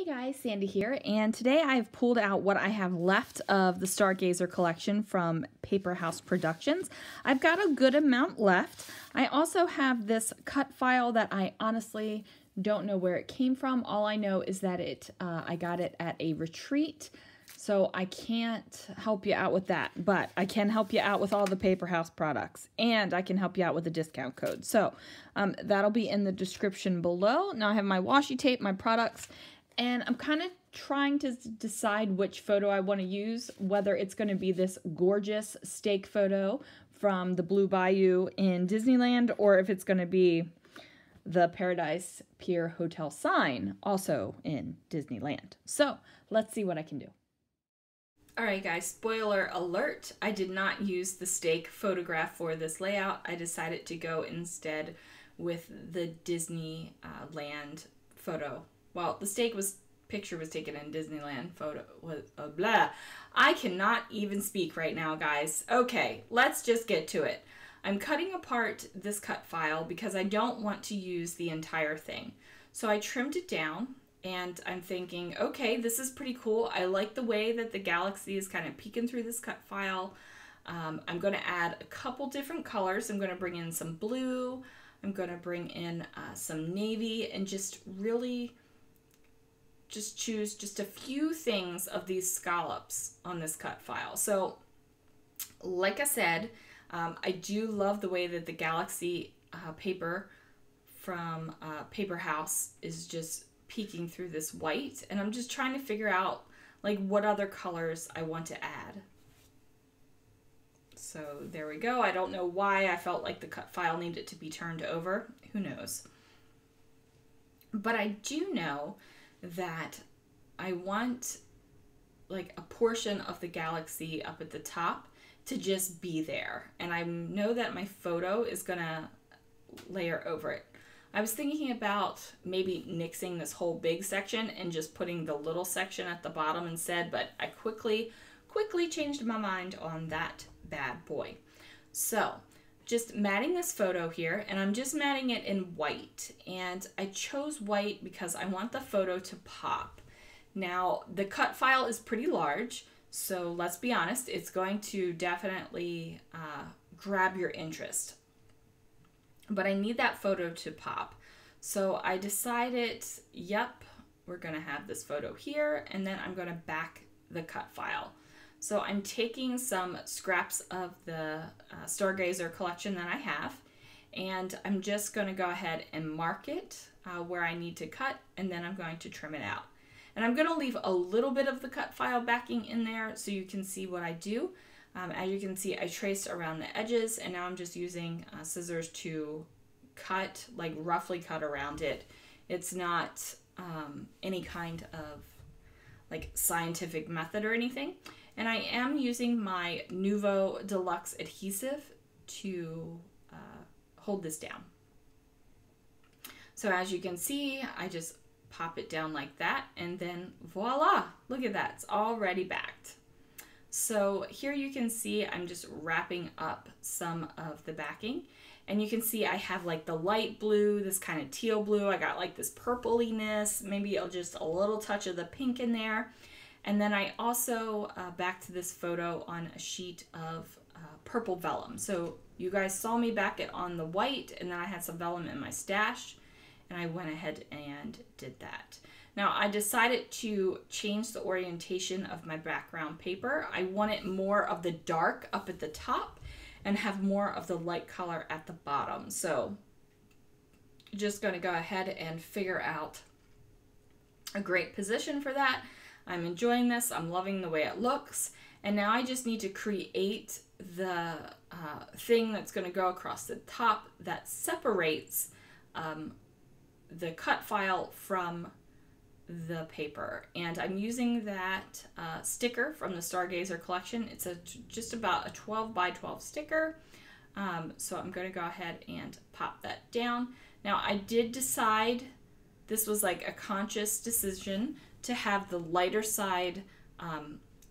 Hey guys, Sandy here, and today I've pulled out what I have left of the Stargazer collection from Paper House Productions. I've got a good amount left. I also have this cut file that I honestly don't know where it came from. All I know is that I got it at a retreat, so I can't help you out with that, but I can help you out with all the Paper House products, and I can help you out with a discount code. So that'll be in the description below. Now I have my washi tape, my products, and I'm kind of trying to decide which photo I want to use, whether it's going to be this gorgeous steak photo from the Blue Bayou in Disneyland, or if it's going to be the Paradise Pier Hotel sign, also in Disneyland. So let's see what I can do. Alright guys, spoiler alert, I did not use the steak photograph for this layout. I decided to go instead with the Disneyland photo. Well, the steak picture was taken in Disneyland. Photo was blah. I cannot even speak right now, guys. Okay, let's just get to it. I'm cutting apart this cut file because I don't want to use the entire thing. So I trimmed it down, and I'm thinking, okay, this is pretty cool. I like the way that the galaxy is kind of peeking through this cut file. I'm going to add a couple different colors. I'm going to bring in some blue. I'm going to bring in some navy, and just really just choose just a few things of these scallops on this cut file. So like I said, I do love the way that the galaxy paper from Paper House is just peeking through this white, and I'm just trying to figure out like what other colors I want to add. So there we go. I don't know why I felt like the cut file needed to be turned over. Who knows? But I do know that I want like a portion of the galaxy up at the top to just be there, and I know that my photo is gonna layer over it. I was thinking about maybe nixing this whole big section and just putting the little section at the bottom instead, but I quickly changed my mind on that bad boy. So just matting this photo here, and I'm just matting it in white, and I chose white because I want the photo to pop. Now the cut file is pretty large, so let's be honest, it's going to definitely grab your interest, but I need that photo to pop. So I decided, yep, we're gonna have this photo here, and then I'm gonna back the cut file. So I'm taking some scraps of the Stargazer collection that I have, and I'm just going to go ahead and mark it where I need to cut, and then I'm going to trim it out. And I'm going to leave a little bit of the cut file backing in there so you can see what I do. As you can see, I traced around the edges, and now I'm just using scissors to cut, like roughly cut around it. It's not any kind of like scientific method or anything. And I am using my Nuvo Deluxe adhesive to hold this down. So as you can see, I just pop it down like that, and then voila, look at that, it's already backed. So here you can see I'm just wrapping up some of the backing, and you can see I have like the light blue, this kind of teal blue, I got like this purpliness, maybe just a little touch of the pink in there. And then I also backed this photo on a sheet of purple vellum. So you guys saw me back it on the white, and then I had some vellum in my stash, and I went ahead and did that. Now I decided to change the orientation of my background paper. I wanted more of the dark up at the top and have more of the light color at the bottom. So just gonna go ahead and figure out a great position for that. I'm enjoying this, I'm loving the way it looks, and now I just need to create the thing that's going to go across the top that separates the cut file from the paper. And I'm using that sticker from the Stargazer collection. It's just about a 12 by 12 sticker, so I'm going to go ahead and pop that down. Now I did decide, this was like a conscious decision, to have the lighter side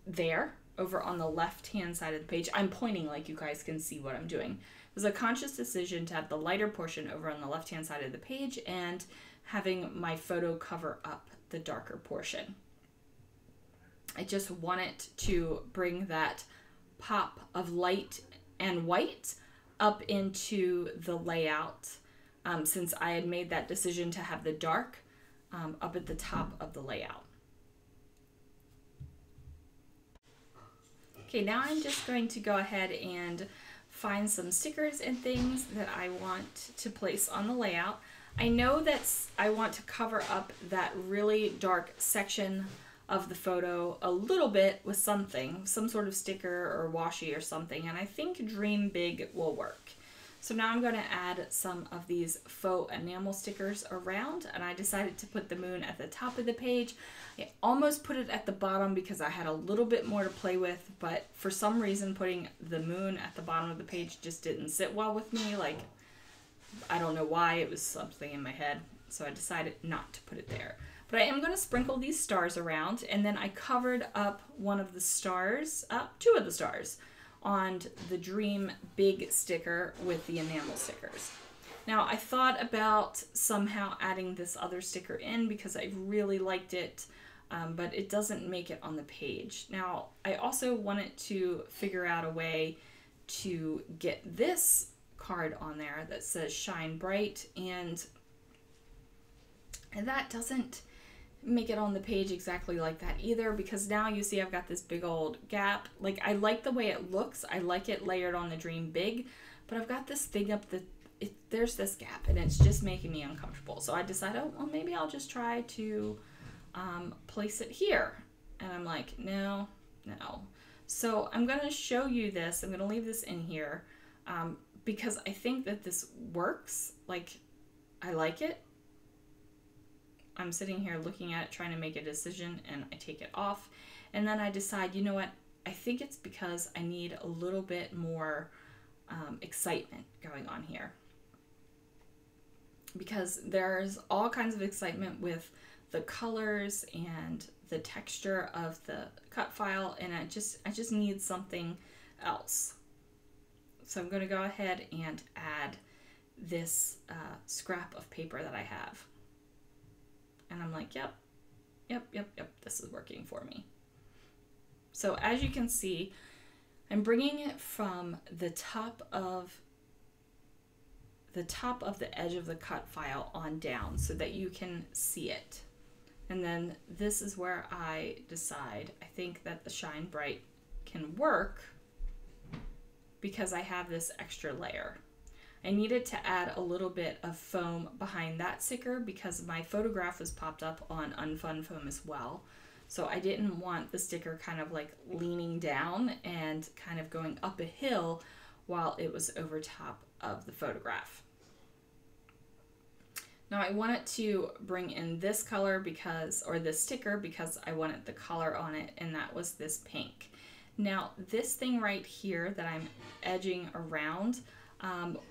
there over on the left hand side of the page. I'm pointing like you guys can see what I'm doing. It was a conscious decision to have the lighter portion over on the left hand side of the page and having my photo cover up the darker portion. I just want it to bring that pop of light and white up into the layout, since I had made that decision to have the dark up at the top of the layout. Okay, now I'm just going to go ahead and find some stickers and things that I want to place on the layout. I know that I want to cover up that really dark section of the photo a little bit with something, some sort of sticker or washi or something, and I think Dream Big will work. So now I'm going to add some of these faux enamel stickers around, and I decided to put the moon at the top of the page. I almost put it at the bottom because I had a little bit more to play with, but for some reason putting the moon at the bottom of the page just didn't sit well with me. Like, I don't know why, it was something in my head, so I decided not to put it there. But I am going to sprinkle these stars around, and then I covered up one of the stars, two of the stars, on the Dream Big sticker with the enamel stickers. Now I thought about somehow adding this other sticker in because I really liked it, but it doesn't make it on the page. Now I also wanted to figure out a way to get this card on there that says Shine Bright, and that doesn't make it on the page exactly like that either, because now you see I've got this big old gap. Like, I like the way it looks, I like it layered on the Dream Big, but I've got this thing up the, there's this gap and it's just making me uncomfortable. So I decided, oh, well, maybe I'll just try to place it here. And I'm like, no. So I'm going to show you this. I'm going to leave this in here because I think that this works. Like, I like it. I'm sitting here looking at it, trying to make a decision, and I take it off. And then I decide, you know what? I think it's because I need a little bit more excitement going on here. Because there's all kinds of excitement with the colors and the texture of the cut file, and I just need something else. So I'm going to go ahead and add this scrap of paper that I have. And I'm like, yep, this is working for me. So as you can see, I'm bringing it from the top of the edge of the cut file on down so that you can see it. And then this is where I decide, I think that the Shine Bright can work because I have this extra layer. I needed to add a little bit of foam behind that sticker because my photograph was popped up on Unfun Foam as well. So I didn't want the sticker kind of like leaning down and kind of going up a hill while it was over top of the photograph. Now I wanted to bring in this color because, or this sticker, because I wanted the color on it, and that was this pink. Now this thing right here that I'm edging around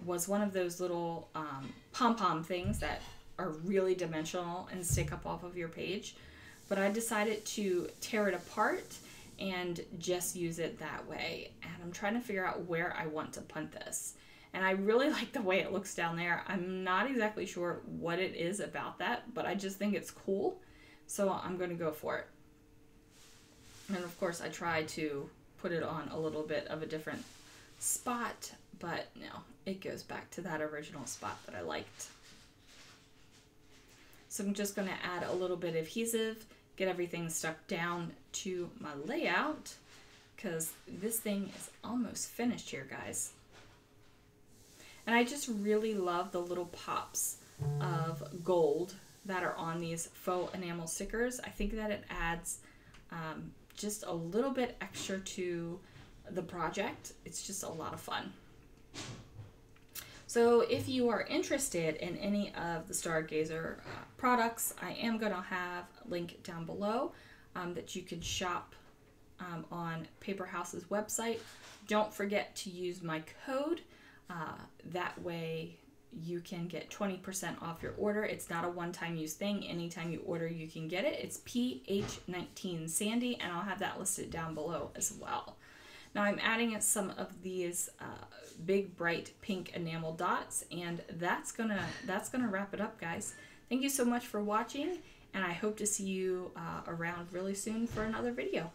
was one of those little pom-pom things that are really dimensional and stick up off of your page. But I decided to tear it apart and just use it that way. And I'm trying to figure out where I want to put this. And I really like the way it looks down there. I'm not exactly sure what it is about that, but I just think it's cool. So I'm going to go for it. And of course I try to put it on a little bit of a different spot, but no, it goes back to that original spot that I liked. So I'm just going to add a little bit of adhesive, get everything stuck down to my layout, because this thing is almost finished here, guys. And I just really love the little pops of gold that are on these faux enamel stickers. I think that it adds just a little bit extra to the project. It's just a lot of fun. So if you are interested in any of the Stargazer products, I am going to have a link down below that you can shop on Paper House's website. Don't forget to use my code. That way you can get 20% off your order. It's not a one-time use thing. Anytime you order, you can get it. It's PH19 Sandy, and I'll have that listed down below as well. Now I'm adding in some of these big bright pink enamel dots, and that's gonna wrap it up, guys. Thank you so much for watching, and I hope to see you around really soon for another video.